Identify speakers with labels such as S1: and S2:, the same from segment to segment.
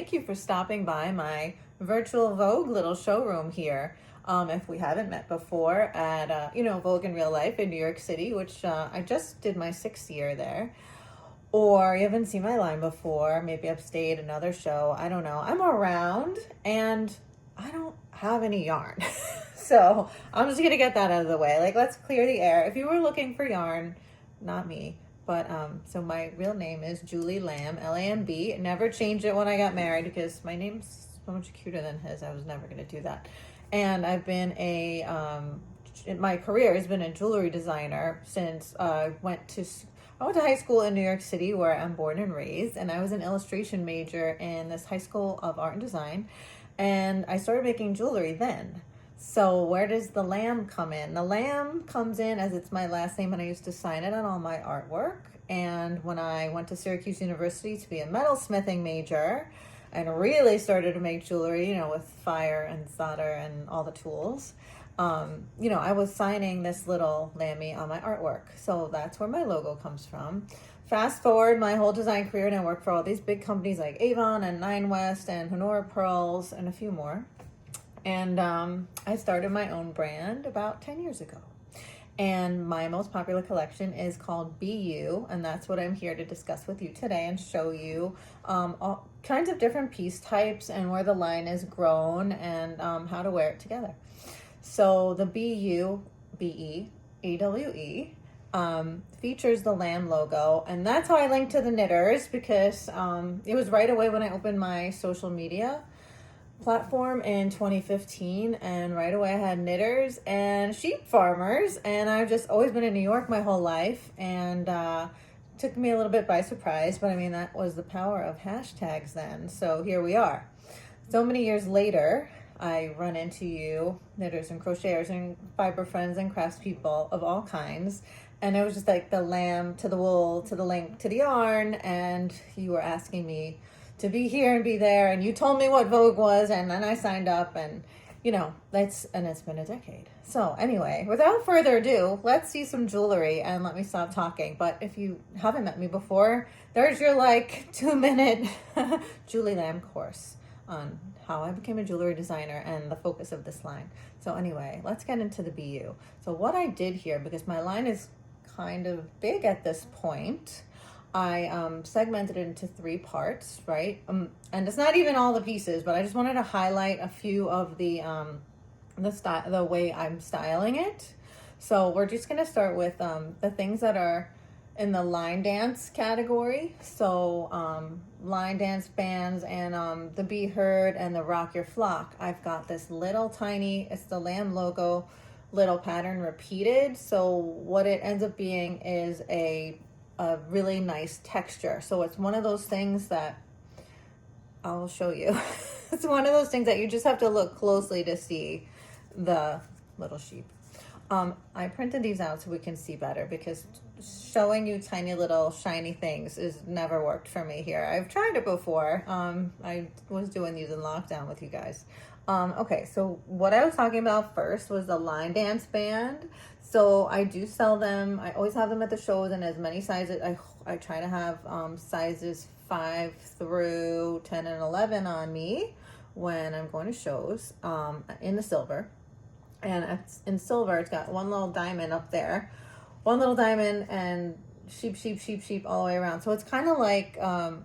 S1: thank you for stopping by my virtual Vogue little showroom here. If we haven't met before at, Vogue in Real Life in New York City, which I just did my 6th year there. Or you haven't seen my line before, maybe upstate, another show, I don't know. I'm around and I don't have any yarn. So I'm just gonna get that out of the way. Like, let's clear the air. If you were looking for yarn, not me. But so my real name is Julie Lamb, Lamb. Never changed it when I got married because my name's so much cuter than his. I was never going to do that. And I've been my career has been a jewelry designer since I went to high school in New York City, where I'm born and raised. And I was an illustration major in this high school of art and design. And I started making jewelry then. So where does the lamb come in? The lamb comes in as it's my last name, and I used to sign it on all my artwork. And when I went to Syracuse University to be a metalsmithing major and really started to make jewelry, with fire and solder and all the tools, I was signing this little lammy on my artwork. So that's where my logo comes from. Fast forward my whole design career, and I worked for all these big companies like Avon and Nine West and Honora Pearls and a few more. And I started my own brand about 10 years ago. And my most popular collection is called Be Ewe, and that's what I'm here to discuss with you today and show you all kinds of different piece types and where the line is grown and how to wear it together. So the Be Ewe, B-E-E-W-E, features the lamb logo, and that's how I linked to the knitters, because it was right away when I opened my social media platform in 2015, and right away I had knitters and sheep farmers, and I've just always been in New York my whole life, and took me a little bit by surprise, but I mean, that was the power of hashtags then. So here we are. So many years later, I run into you, knitters and crocheters and fiber friends and craftspeople of all kinds, and it was just like the lamb to the wool to the link to the yarn, and you were asking me to be here and be there, and you told me what Vogue was, and then I signed up, and it's been a decade. So anyway, without further ado, let's see some jewelry and let me stop talking. But if you haven't met me before, there's your 2-minute Julie Lamb course on how I became a jewelry designer and the focus of this line. So anyway, let's get into the Be Ewe. So what I did here, because my line is kind of big at this point, I segmented it into 3 parts, right? And it's not even all the pieces, but I just wanted to highlight a few of the way I'm styling it. So we're just gonna start with the things that are in the line dance category. So line dance bands and the Be Heard and the Rock Your Flock. I've got this little tiny, it's the lamb logo, little pattern repeated. So what it ends up being is a really nice texture. So it's one of those things that I'll show you. It's one of those things that you just have to look closely to see the little sheep. I printed these out so we can see better, because showing you tiny little shiny things has never worked for me here. I've tried it before. I was doing these in lockdown with you guys. Okay, so what I was talking about first was the line dance band. So I do sell them. I always have them at the shows in as many sizes. I try to have sizes 5 through 10 and 11 on me when I'm going to shows in the silver. And in silver, it's got one little diamond up there, one little diamond, and sheep all the way around. So it's kind of like,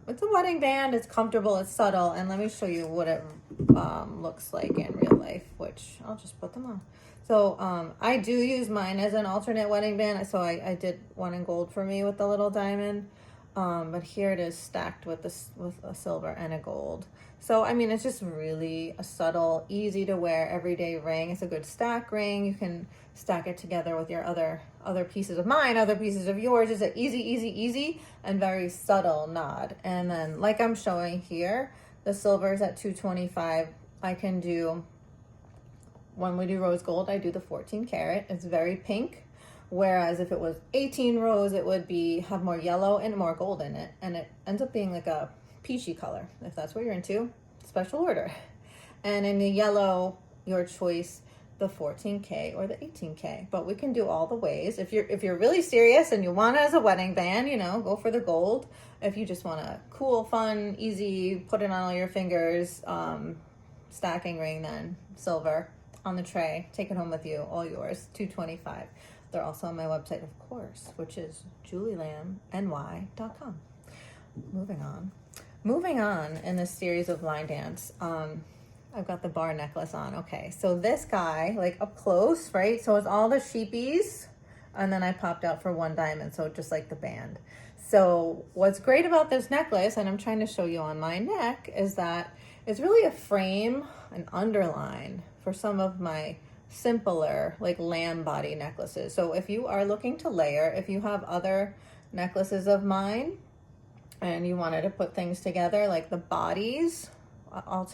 S1: it's a wedding band. It's comfortable, it's subtle, and let me show you what it looks like in real life, which I'll just put them on. So I do use mine as an alternate wedding band. So I did one in gold for me with the little diamond, but here it is stacked with a silver and a gold. So I mean, it's just really a subtle, easy to wear everyday ring. It's a good stack ring. You can stack it together with your other pieces of mine, other pieces of yours. It's an easy and very subtle nod. And then, like I'm showing here, the silver is at 225. I can do, when we do rose gold, I do the 14 karat. It's very pink. Whereas if it was 18 rose, it would have more yellow and more gold in it. And it ends up being like a peachy color. If that's what you're into, special order. And in the yellow, your choice, the 14K or the 18K, but we can do all the ways. If you're really serious and you want it as a wedding band, you know, go for the gold. If you just want a cool, fun, easy, put it on all your fingers, stacking ring, then silver on the tray, take it home with you, all yours, $225. They're also on my website, of course, which is julielambny.com. Moving on in this series of line dance, I've got the bar necklace on. Okay, so this guy, like up close, right? So it's all the sheepies, and then I popped out for one diamond, so just like the band. So what's great about this necklace, and I'm trying to show you on my neck, is that it's really a frame, an underline for some of my simpler, like lamb body necklaces. So if you are looking to layer, if you have other necklaces of mine, and you wanted to put things together, like the bodies, I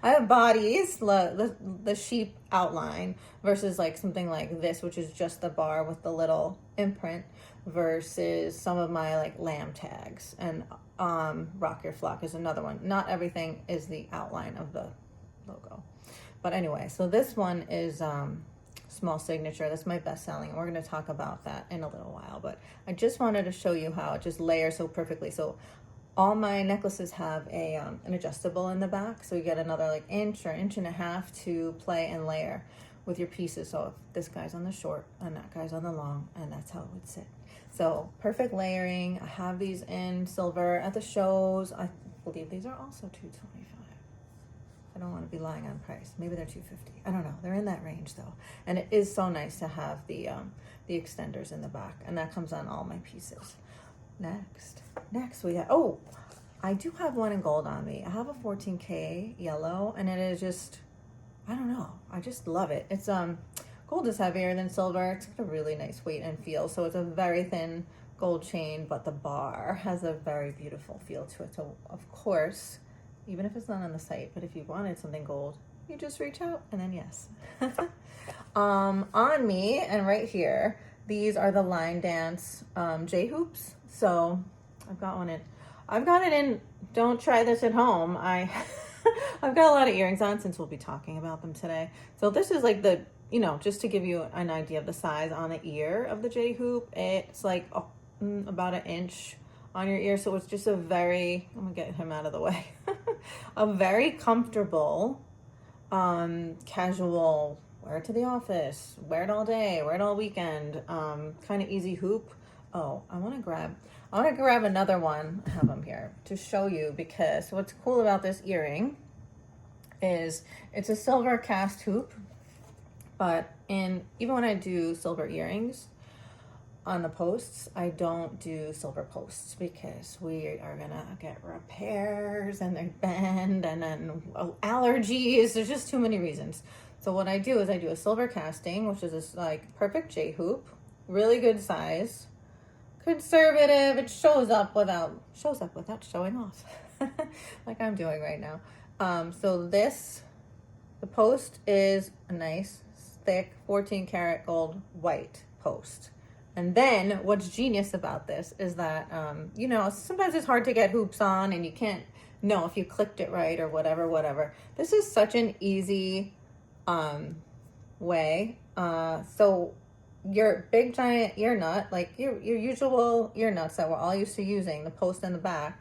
S1: have bodies, the sheep outline versus like something like this, which is just the bar with the little imprint, versus some of my like lamb tags, and Rock Your Flock is another one. Not everything is the outline of the logo, but anyway, so this one is small signature. That's my best selling, and we're going to talk about that in a little while, but I just wanted to show you how it just layers so perfectly. So all my necklaces have an adjustable in the back, so you get another like inch or inch and a half to play and layer with your pieces. So if this guy's on the short and that guy's on the long, and that's how it would sit. So perfect layering. I have these in silver at the shows. I believe these are also $225. I don't want to be lying on price. Maybe they're $250. I don't know. They're in that range though, and it is so nice to have the extenders in the back, and that comes on all my pieces. Next we have, oh, I do have one in gold on me. I have a 14K yellow, and it is just, I don't know, I just love it. It's gold is heavier than silver. It's got a really nice weight and feel. So it's a very thin gold chain, but the bar has a very beautiful feel to it. So of course, even if it's not on the site, but if you wanted something gold, you just reach out, and then yes. On me and right here, these are the line dance J hoops. So I've got it in. Don't try this at home. I've got a lot of earrings on, since we'll be talking about them today. So this is like the, you know, just to give you an idea of the size on the ear of the J hoop. It's like about an inch on your ear. So it's just a very, I'm gonna get him out of the way, a very comfortable, casual, wear it to the office, wear it all day, wear it all weekend, kind of easy hoop. Oh, I want to grab another one. I have them here to show you, because what's cool about this earring is it's a silver cast hoop, but even when I do silver earrings on the posts, I don't do silver posts, because we are gonna get repairs and they bend, and then allergies. There's just too many reasons. So what I do is I do a silver casting, which is this like perfect J hoop, really good size, conservative. It shows up without showing off, like I'm doing right now. So the post is a nice thick 14 karat gold white post. And then what's genius about this is that, you know, sometimes it's hard to get hoops on and you can't know if you clicked it right or whatever. This is such an easy way. So your big giant ear nut, like your usual ear nuts that we're all used to using, the post in the back,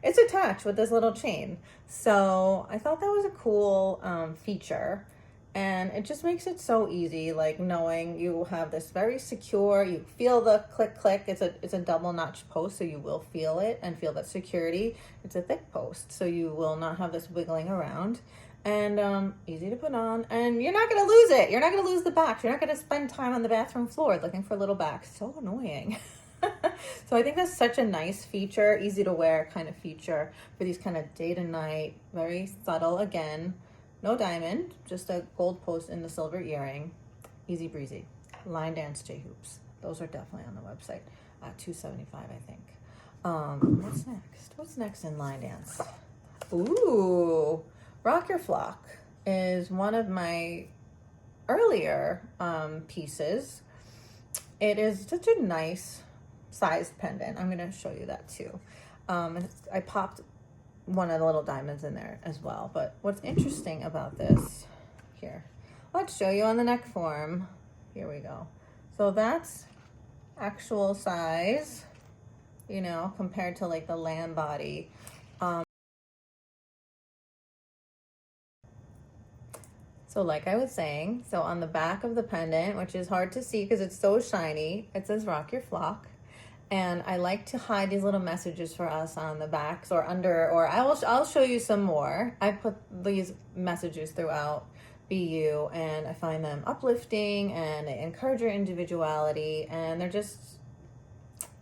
S1: it's attached with this little chain. So I thought that was a cool feature, and it just makes it so easy, like knowing you have this very secure, you feel the click. It's a double notch post, so you will feel it and feel that security. It's a thick post, so you will not have this wiggling around. And easy to put on, and you're not going to lose it. You're not going to lose the backs. You're not going to spend time on the bathroom floor looking for little backs. So annoying. So I think that's such a nice feature, easy to wear kind of feature for these kind of day to night, very subtle. Again, no diamond, just a gold post in the silver earring. Easy breezy. Line dance J hoops. Those are definitely on the website. $275, I think. What's next in line dance? Ooh. Rock Your Flock is one of my earlier pieces. It is such a nice sized pendant. I'm going to show you that too. I popped one of the little diamonds in there as well. But what's interesting about this here, let's show you on the neck form. Here we go. So that's actual size, you know, compared to like the lamb body. So like I was saying, so on the back of the pendant, which is hard to see because it's so shiny, it says rock your flock. And I like to hide these little messages for us on the backs or under, or I'll show you some more. I put these messages throughout Be You, and I find them uplifting and they encourage your individuality, and they're just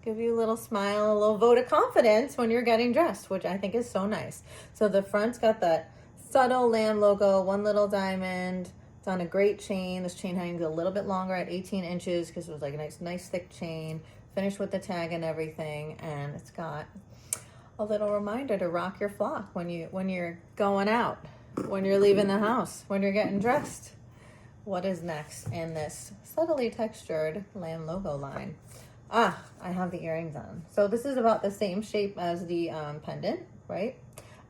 S1: give you a little smile, a little vote of confidence when you're getting dressed, which I think is so nice. So the front's got that subtle lamb logo, one little diamond. It's on a great chain. This chain hangs a little bit longer at 18 inches because it was like a nice thick chain, finished with the tag and everything. And it's got a little reminder to rock your flock when you're going out, when you're leaving the house, when you're getting dressed. What is next in this subtly textured lamb logo line? I have the earrings on. So this is about the same shape as the pendant, right?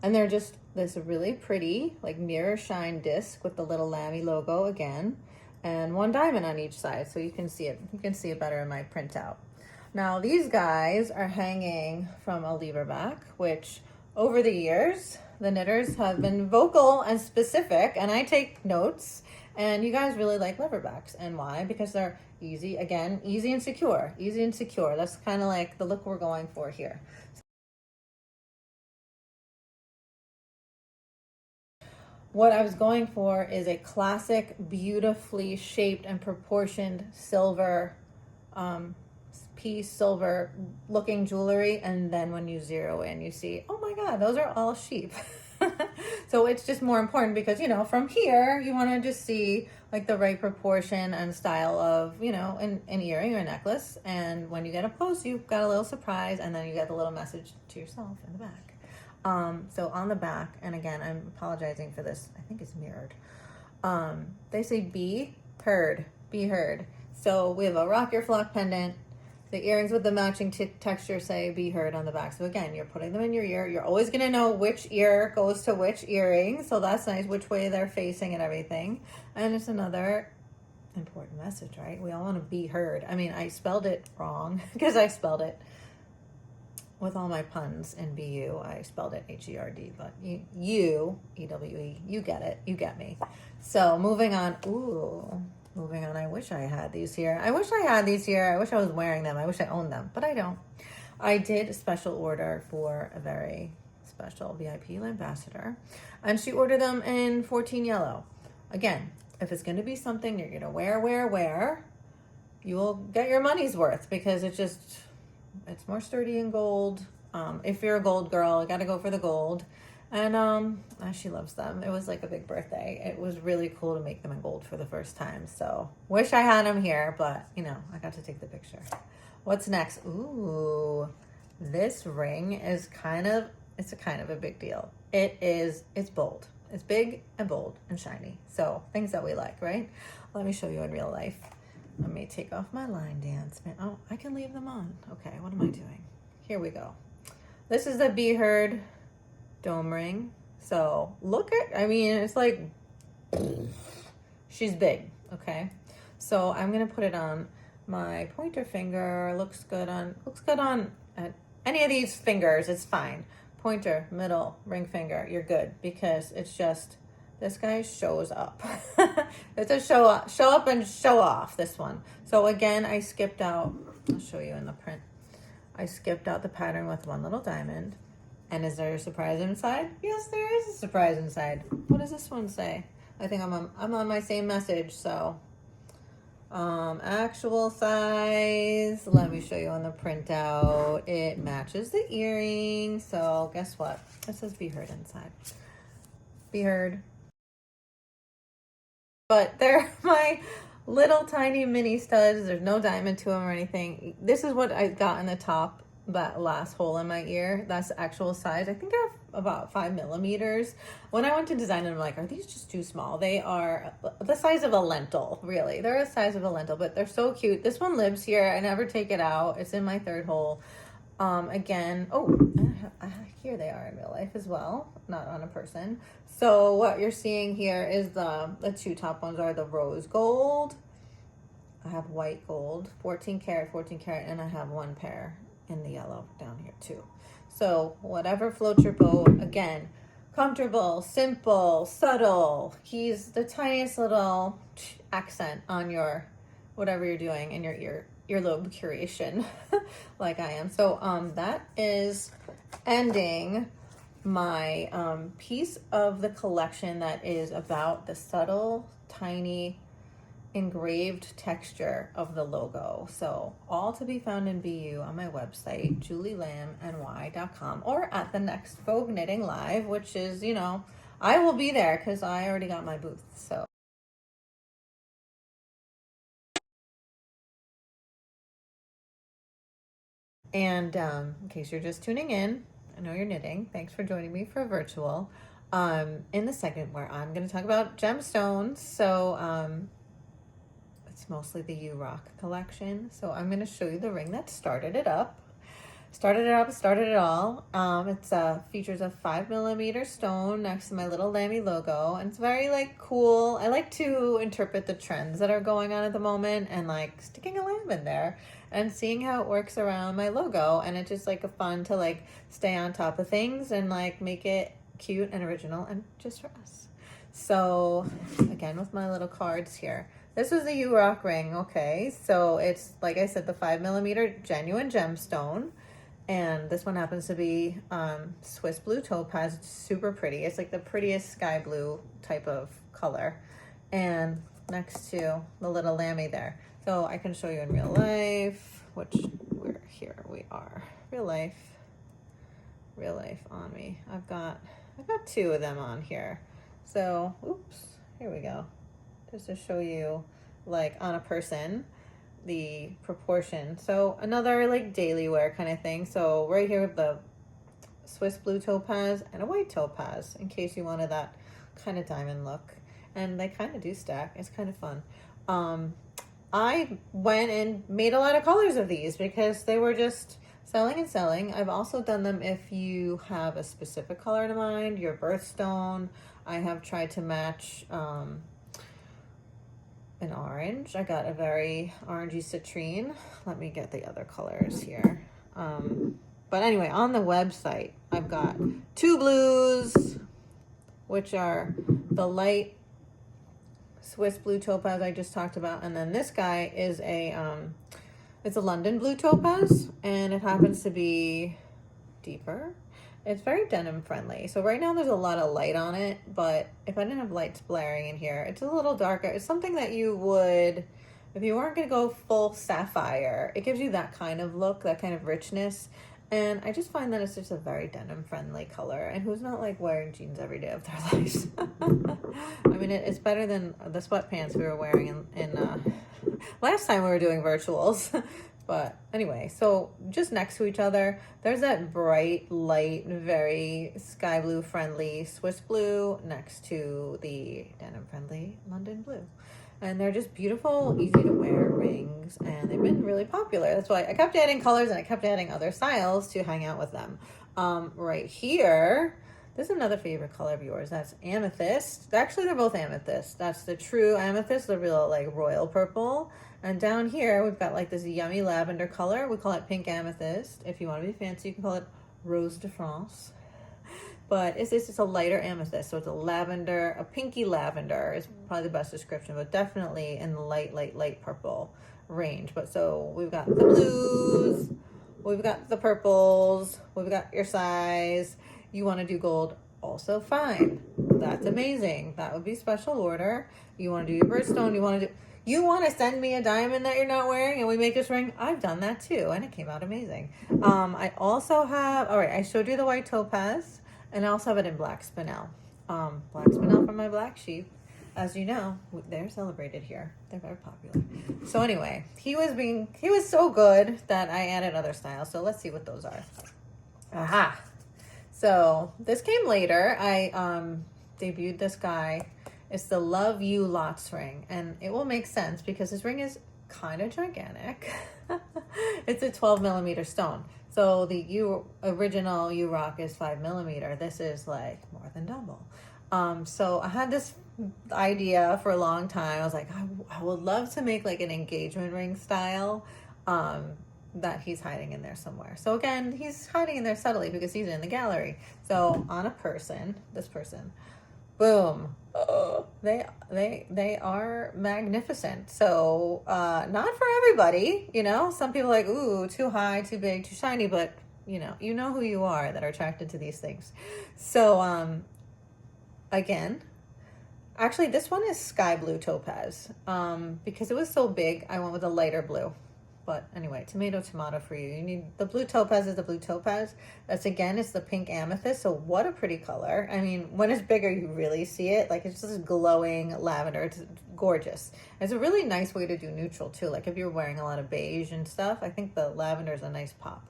S1: And they're just this really pretty, like mirror shine disc with the little lammy logo again, and one diamond on each side, so you can see it. You can see it better in my printout. Now these guys are hanging from a lever back, which over the years, the knitters have been vocal and specific, and I take notes, and you guys really like leverbacks. And why? Because they're easy, again, easy and secure. Easy and secure. That's kind of like the look we're going for here. What I was going for is a classic, beautifully shaped and proportioned silver piece, silver looking jewelry. And then when you zero in, you see, oh my God, those are all sheep. So it's just more important because, you know, from here, you want to just see like the right proportion and style of, you know, an earring or a necklace. And when you get up close, you've got a little surprise, and then you get the little message to yourself in the back. So on the back, and again, I'm apologizing for this, I think it's mirrored. They say be heard, be heard. So we have a rock your flock pendant. The earrings with the matching texture say be heard on the back. So again, you're putting them in your ear. You're always gonna know which ear goes to which earring. So that's nice, which way they're facing and everything. And it's another important message, right? We all wanna be heard. I mean, I spelled it wrong because I spelled it with all my puns in BU, I spelled it HERD, but you, EWE, you get it, you get me. So moving on, moving on, I wish I had these here. I wish I had these here. I wish I was wearing them. I wish I owned them, but I don't. I did a special order for a very special VIP ambassador, and she ordered them in 14 yellow. Again, if it's going to be something you're going to wear, you will get your money's worth because it's more sturdy in gold. If you're a gold girl, you got to go for the gold. And she loves them. It was like a big birthday. It was really cool to make them in gold for the first time. So wish I had them here, but you know, I got to take the picture. What's next? Ooh, this ring is kind of a big deal. It's bold. It's big and bold and shiny. So things that we like, right? Let me show you in real life. Let me take off my line dance. Oh, I can leave them on. Okay, what am I doing? Here we go. This is the Be Heard dome ring. So look at, I mean, it's like, she's big, okay? So I'm gonna put it on my pointer finger. Looks good on any of these fingers, it's fine. Pointer, middle, ring finger, you're good, because it's just, this guy shows up. It's a show up and show off, this one. So again, I skipped out, I'll show you in the print. I skipped out the pattern with one little diamond. And is there a surprise inside? Yes, there is a surprise inside. What does this one say? I think I'm on my same message, so. Actual size, let me show you on the printout. It matches the earring, so guess what? It says Be Heard inside. Be Heard. But they're my little tiny mini studs. There's no diamond to them or anything. This is what I got in the top, that last hole in my ear. That's the actual size. I think they're about 5 millimeters. When I went to design them, I'm like, are these just too small? They are the size of a lentil, really. They're the size of a lentil, but they're so cute. This one lives here. I never take it out. It's in my third hole. Again, oh, I here they are in real life as well, not on a person. So what you're seeing here is the two top ones are the rose gold. I have white gold, 14 karat, and I have one pair in the yellow down here too. So whatever floats your boat, again, comfortable, simple, subtle. He's the tiniest little accent on your, whatever you're doing in your earlobe curation like I am. So that is ending my piece of the collection that is about the subtle, tiny, engraved texture of the logo. So all to be found in BU on my website, julielambny.com, or at the next Vogue Knitting Live, which is, you know, I will be there because I already got my booth. So and in case you're just tuning in, I know you're knitting. Thanks for joining me for a virtual. In the segment where I'm going to talk about gemstones. So it's mostly the U Rock collection. So I'm going to show you the ring that started it up. Started it all. It's features a 5mm stone next to my little Lammy logo, and it's very like cool. I like to interpret the trends that are going on at the moment and like sticking a lamb in there and seeing how it works around my logo. And it's just like a fun to like stay on top of things and like make it cute and original and just for us. So again, with my little cards here. This is the U Rock ring, okay? So it's, like I said, the 5mm genuine gemstone. And this one happens to be Swiss blue topaz. It's super pretty. It's like the prettiest sky blue type of color. And next to the little Lammy there. So I can show you in real life, which here we are. Real life on me. I've got two of them on here. So, oops, here we go. Just to show you like on a person the proportion. So another like daily wear kind of thing. So right here with the Swiss blue topaz and a white topaz in case you wanted that kind of diamond look. And they kind of do stack. It's kind of fun. I went and made a lot of colors of these because they were just selling. I've also done them if you have a specific color in mind, your birthstone. I have tried to match an orange. I got a very orangey citrine. Let me get the other colors here. But anyway, on the website, I've got two blues, which are the light Swiss blue topaz I just talked about. And then this guy is it's a London blue topaz, and it happens to be deeper. It's very denim friendly. So right now there's a lot of light on it, but if I didn't have lights blaring in here, it's a little darker. It's something that you would, if you weren't going to go full sapphire, it gives you that kind of look, that kind of richness. And I just find that it's just a very denim friendly color. And who's not like wearing jeans every day of their lives? I mean, it's better than the sweatpants we were wearing in last time we were doing virtuals. But anyway, so just next to each other, there's that bright, light, very sky blue friendly Swiss blue next to the denim friendly London blue. And they're just beautiful, easy to wear rings, and they've been really popular. That's why I kept adding colors and I kept adding other styles to hang out with them. Right here, this is another favorite color of yours. That's amethyst. Actually, they're both amethyst. That's the true amethyst, the real like royal purple. And down here, we've got like this yummy lavender color. We call it pink amethyst. If you want to be fancy, you can call it rose de France. But it's just a lighter amethyst. So it's a lavender, a pinky lavender is probably the best description, but definitely in the light purple range. But so we've got the blues, we've got the purples, we've got your size. You want to do gold, also fine. That's amazing. That would be special order. You want to do your birthstone, you want to send me a diamond that you're not wearing and we make this ring? I've done that too, and it came out amazing. I also have, all right, I showed you the white topaz, and I also have it in black spinel. Black spinel from my black sheep. As you know, they're celebrated here. They're very popular. So anyway, he was so good that I added other styles. So let's see what those are. Aha. So this came later. I debuted this guy. It's the Love You Lots ring, and it will make sense because this ring is kind of gigantic. It's a 12 millimeter stone. So the original U Rock is 5 millimeter. This is like more than double. So I had this idea for a long time. I was like, I would love to make like an engagement ring style, that he's hiding in there somewhere. So again, he's hiding in there subtly because he's in the gallery. So on a person, this person, boom. Oh, they are magnificent. So not for everybody, you know. Some people are like, ooh, too high, too big, too shiny, but you know who you are that are attracted to these things. So again, actually this one is sky blue topaz. Because it was so big, I went with a lighter blue. But anyway, tomato for you. You need the blue topaz is the blue topaz. That's again, it's the pink amethyst. So what a pretty color. I mean, when it's bigger, you really see it. Like it's just glowing lavender. It's gorgeous. It's a really nice way to do neutral too. Like if you're wearing a lot of beige and stuff, I think the lavender is a nice pop.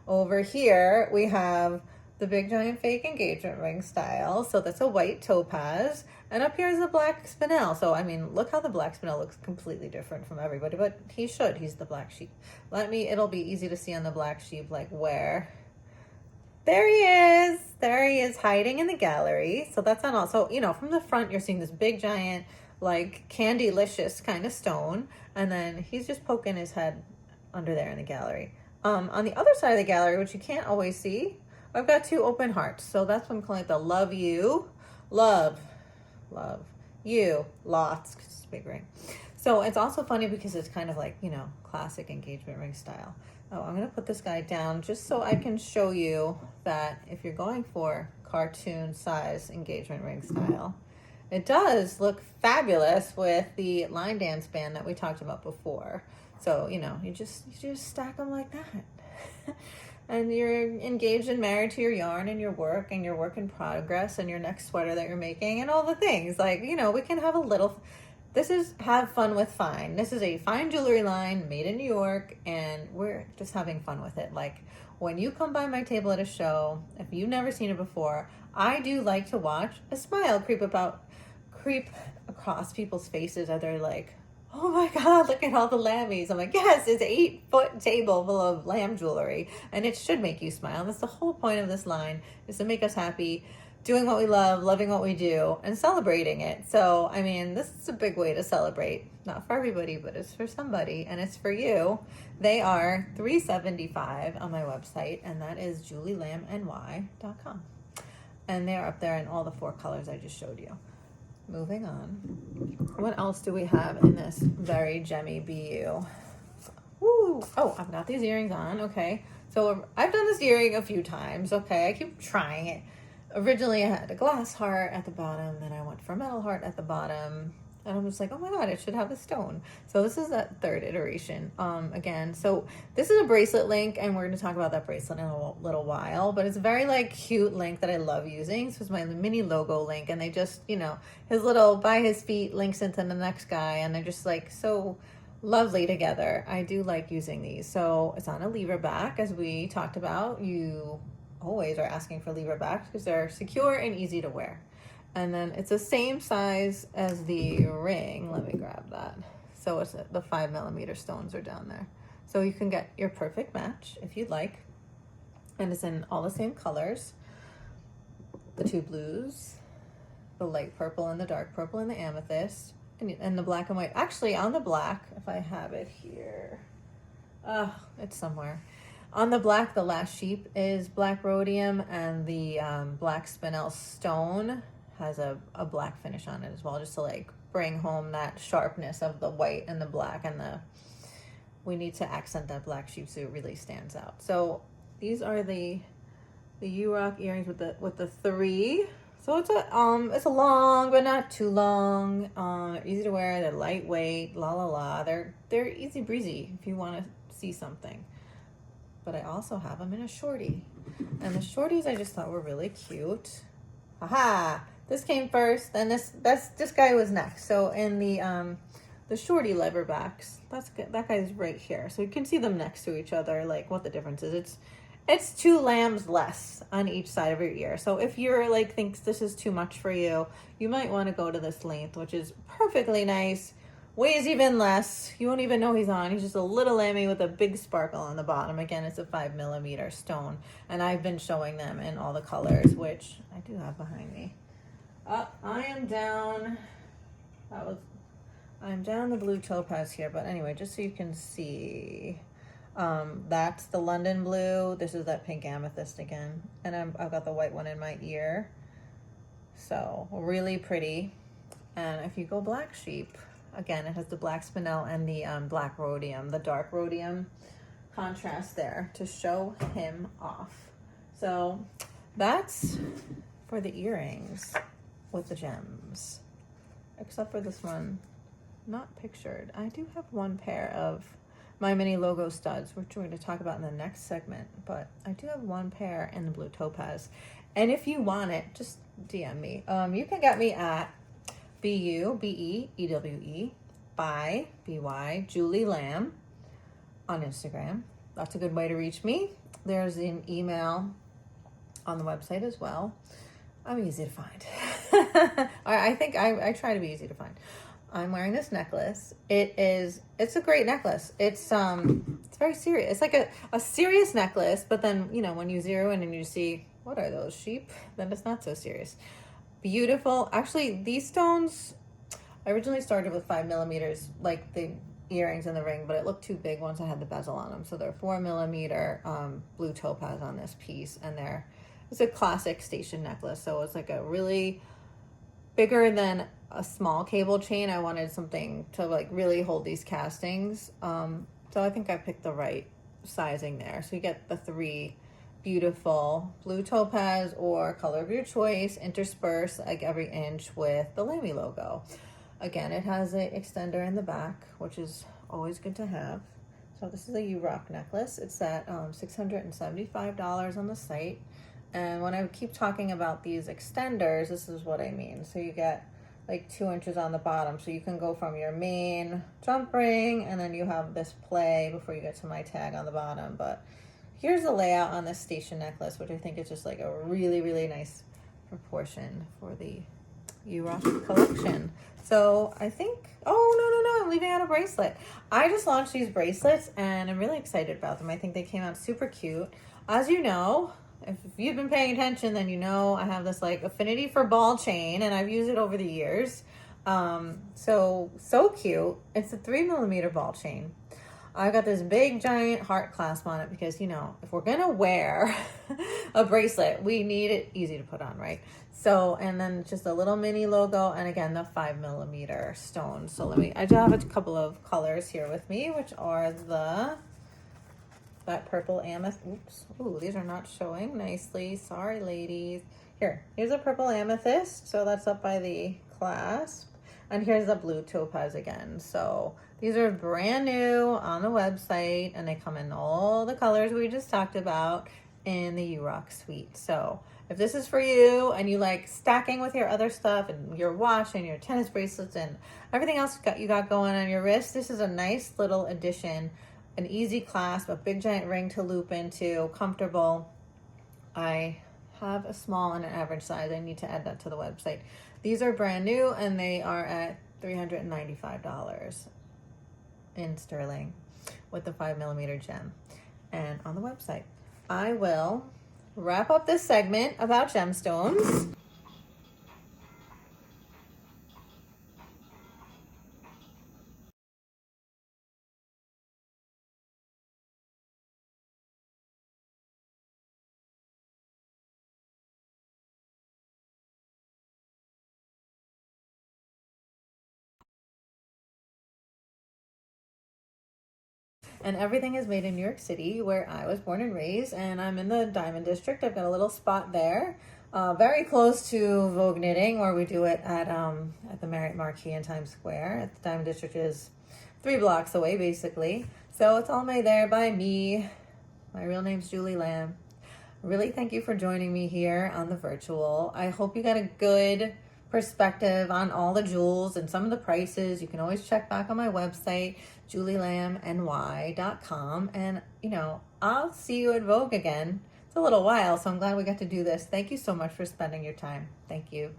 S1: Over here, we have the big giant fake engagement ring style. So that's a white topaz. And up here is the black spinel. So, I mean, look how the black spinel looks completely different from everybody, but he's the black sheep. It'll be easy to see on the black sheep, like where. There he is hiding in the gallery. So that's on also, from the front, you're seeing this big giant, like Candylicious kind of stone. And then he's just poking his head under there in the gallery. On the other side of the gallery, which you can't always see, I've got two open hearts. So that's what I'm calling it, the love you, love you, lots, because it's a big ring. So it's also funny because it's kind of like, classic engagement ring style. Oh, I'm going to put this guy down just so I can show you that if you're going for cartoon size engagement ring style, it does look fabulous with the line dance band that we talked about before. So, you just stack them like that. And you're engaged and married to your yarn and your work in progress and your next sweater that you're making and all the things. Like, we can have this is have fun with fine. This is a fine jewelry line made in New York, and we're just having fun with it. Like, when you come by my table at a show, if you've never seen it before, I do like to watch a smile creep across people's faces as they're like, oh my God, look at all the lammies. I'm like, yes, it's an 8-foot table full of lamb jewelry, and it should make you smile. That's the whole point of this line, is to make us happy, doing what we love, loving what we do, and celebrating it. So, I mean, this is a big way to celebrate. Not for everybody, but it's for somebody, and it's for you. They are $375 on my website, and that is julielambny.com. And they're up there in all the 4 colors I just showed you. Moving on. What else do we have in this very gemmy Be Ewe? Woo! Oh, I've got these earrings on. Okay. So I've done this earring a few times. Okay. I keep trying it. Originally I had a glass heart at the bottom. Then I went for a metal heart at the bottom. And I'm just like, oh my God, it should have a stone. So this is that 3rd iteration. Again, so this is a bracelet link, and we're going to talk about that bracelet in a little while, but it's a very cute link that I love using. So it's my mini logo link, and they just, his little by his feet links into the next guy, and they're just so lovely together. I do like using these. So it's on a lever back, as we talked about. You always are asking for lever backs because they're secure and easy to wear. And then it's the same size as the ring. Let me grab that. So it's the 5 millimeter stones are down there. So you can get your perfect match if you'd like. And it's in all the same colors. The 2 blues, the light purple and the dark purple and the amethyst, and the black and white. Actually, on the black, if I have it here, it's somewhere. On the black, the last sheep is black rhodium, and the black spinel stone has a black finish on it as well, just to bring home that sharpness of the white and the black, and we need to accent that black sheep so it really stands out. So these are the U Rock earrings with the 3. So it's a long but not too long. Easy to wear. They're lightweight. They're easy breezy if you want to see something. But I also have them in a shorty, and the shorties I just thought were really cute. Haha! This came first, then this guy was next. So in the shorty lever backs, that guy's right here. So you can see them next to each other, what the difference is. It's 2 lambs less on each side of your ear. So if you're thinks this is too much for you, you might want to go to this length, which is perfectly nice weighs even less. You won't even know he's on. He's just a little lammy with a big sparkle on the bottom. Again, it's a 5mm stone, and I've been showing them in all the colors, which I do have behind me. I am down. I'm down the blue topaz here, but anyway, just so you can see, that's the London blue. This is that pink amethyst again, and I've got the white one in my ear. So really pretty. And if you go black sheep, again, it has the black spinel and the black rhodium, the dark rhodium contrast there to show him off. So that's for the earrings with the gems, except for this one, not pictured. I do have one pair of my mini logo studs, which we're going to talk about in the next segment, but I do have one pair in the blue topaz. And if you want it, just DM me. You can get me at Be Ewe, Beewe, by BY, Julie Lamb on Instagram. That's a good way to reach me. There's an email on the website as well. I'm easy to find. I think I try to be easy to find. I'm wearing this necklace. It's a great necklace. It's very serious. It's like a serious necklace, but then, you know, when you zero in and you see, what are those, sheep? Then it's not so serious. Beautiful. Actually, these stones, I originally started with 5mm, like the earrings and the ring, but it looked too big once I had the bezel on them. So they're 4mm blue topaz on this piece, and it's a classic station necklace. So it's like a really bigger than a small cable chain. I wanted something to like really hold these castings. So I think I picked the right sizing there. So you get the 3 beautiful blue topaz or color of your choice interspersed like every inch with the Lamy logo. Again, it has an extender in the back, which is always good to have. So this is a U-Rock necklace. It's at $675 on the site. And when I keep talking about these extenders, this is what I mean. So you get like 2 inches on the bottom. So you can go from your main jump ring, and then you have this play before you get to my tag on the bottom. But here's the layout on this station necklace, which I think is just like a really, really nice proportion for the U-Rock collection. So I think, oh, no, I'm leaving out a bracelet. I just launched these bracelets and I'm really excited about them. I think they came out super cute. As you know, if you've been paying attention, then you know I have this like affinity for ball chain, and I've used it over the years. So cute. It's a 3mm ball chain. I got this big giant heart clasp on it because, you know, if we're gonna wear a bracelet, we need it easy to put on, right? So, and then just a little mini logo, and again, the 5mm stone. So I do have a couple of colors here with me, which are that purple amethyst. Oops. Ooh, these are not showing nicely. Sorry, ladies. Here's a purple amethyst. So that's up by the clasp. And here's the blue topaz again. So these are brand new on the website, and they come in all the colors we just talked about in the U-Rock suite. So if this is for you and you like stacking with your other stuff and your watch and your tennis bracelets and everything else you got going on your wrist, this is a nice little addition. An easy clasp, a big giant ring to loop into, comfortable. I have a small and an average size. I need to add that to the website. These are brand new, and they are at $395 in sterling with the 5mm gem and on the website. I will wrap up this segment about gemstones. And everything is made in New York City, where I was born and raised, and I'm in the Diamond District. I've got a little spot there, very close to Vogue Knitting, where we do it at the Marriott Marquis in Times Square. The Diamond District is 3 blocks away, basically. So it's all made there by me. My real name's Julie Lamb. Really thank you for joining me here on the virtual. I hope you got a good perspective on all the jewels and some of the prices. You can always check back on my website, julielambny.com. And, you know, I'll see you at Vogue again. It's a little while, so I'm glad we got to do this. Thank you so much for spending your time. Thank you.